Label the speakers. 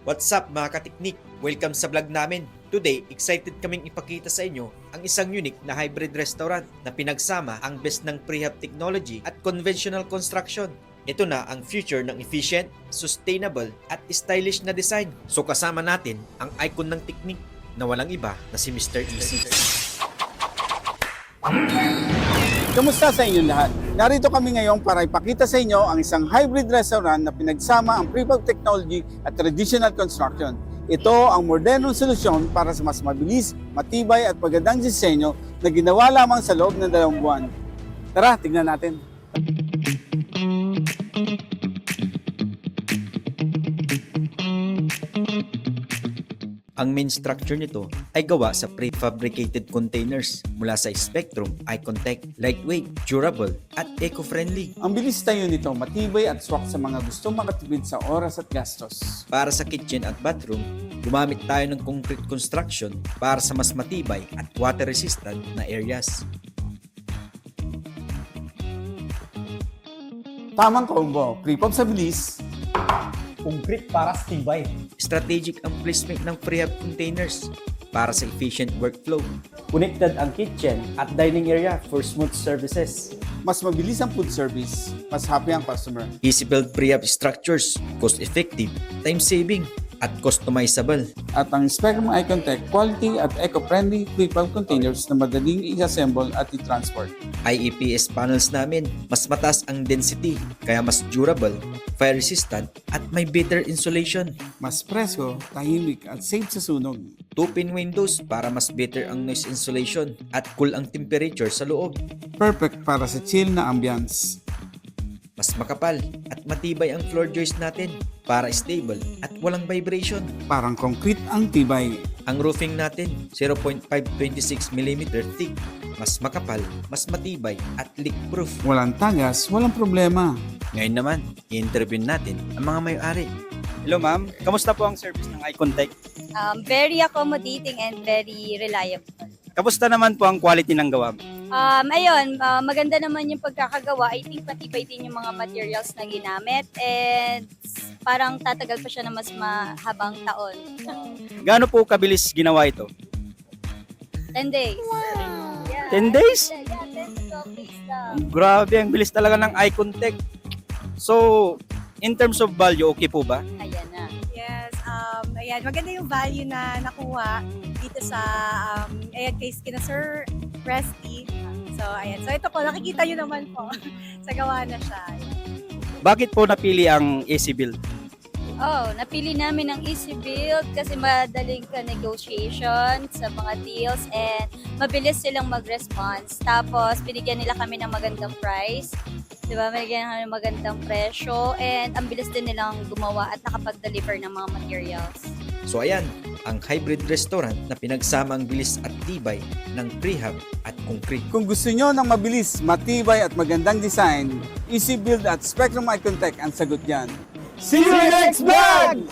Speaker 1: What's up mga katiknik? Welcome sa vlog namin. Today, excited kaming ipakita sa inyo ang isang unique na hybrid restaurant na pinagsama ang best ng prehab technology at conventional construction. Ito na ang future ng efficient, sustainable at stylish na design. So kasama natin ang icon ng teknik na walang iba na si Mr. Easy.
Speaker 2: Kamusta sa inyong lahat? Narito kami ngayon para ipakita sa inyo ang isang hybrid restaurant na pinagsama ang prefab technology at traditional construction. Ito ang modernong solusyon para sa mas mabilis, matibay at magandang disenyo na ginawa lamang sa loob ng 2 buwan. Tara, tignan natin.
Speaker 1: Ang main structure nito ay gawa sa prefabricated containers mula sa Spectrum, Icontech, lightweight, durable at eco-friendly.
Speaker 2: Ang bilis tayo nito, matibay at swak sa mga gustong makatipid sa oras at gastos.
Speaker 1: Para sa kitchen at bathroom, gumamit tayo ng concrete construction para sa mas matibay at water-resistant na areas.
Speaker 2: Tamang combo, prefab sa bilis,
Speaker 3: Concrete para sa tibay.
Speaker 1: Strategic ang placement ng prehab containers para sa efficient workflow.
Speaker 3: Connected ang kitchen at dining area for smooth services.
Speaker 2: mas mabilis ang food service, mas happy ang customer.
Speaker 1: Easy build prehab structures, cost-effective, time-saving, at customizable.
Speaker 2: At ang Spectrum Icontech quality at eco-friendly prefab containers na madaling i-assemble at i-transport.
Speaker 1: IEPS panels namin, mas mataas ang density, kaya mas durable, fire-resistant, at may better insulation.
Speaker 2: Mas presko, tahimik at safe sa sunog.
Speaker 1: 2-pin windows para mas better ang noise insulation at cool ang temperature sa loob.
Speaker 2: Perfect para sa chill na ambience.
Speaker 1: Mas makapal at matibay ang floor joist natin para stable at walang vibration.
Speaker 2: Parang concrete ang tibay.
Speaker 1: Ang roofing natin, 0.526mm thick. Mas makapal, mas matibay at leak-proof.
Speaker 2: Walang tagas, walang problema.
Speaker 1: Ngayon naman, i-interview natin ang mga may-ari.
Speaker 3: Hello ma'am, kamusta po ang service ng Icontech?
Speaker 4: Very accommodating and very reliable.
Speaker 3: Kamusta naman po ang quality ng gawa?
Speaker 4: Maganda naman yung pagkakagawa. I think matibay din yung mga materials na ginamit and parang tatagal pa siya na mas mahabang taon.
Speaker 3: Gaano po kabilis ginawa ito?
Speaker 4: 10 days.
Speaker 3: 10 days?
Speaker 4: Yeah, 10 to 12 days lang.
Speaker 3: Grabe, ang bilis talaga ng Icontech. So, in terms of value, okay po ba?
Speaker 4: Ayan na.
Speaker 5: Yes, ayan, maganda yung value na nakuha dito sa, kay kina Sir Resty. So, ayan. So, ito po, nakikita nyo naman po sa gawa na siya. Ayan.
Speaker 3: Bakit po napili ang AC Build?
Speaker 4: Napili namin ang Easy Build kasi madaling ka negotiation sa mga deals and mabilis silang mag-response. Tapos, binigyan nila kami ng magandang price. Diba? Binigyan kami ng magandang presyo and ang bilis din nilang gumawa at nakapag-deliver ng mga materials.
Speaker 1: So ayan, ang hybrid restaurant na pinagsama ang bilis at tibay ng prehab at concrete.
Speaker 2: Kung gusto nyo ng mabilis, matibay at magandang design, Easy Build at Spectrum Icontech ang sagot yan. See you next vlog!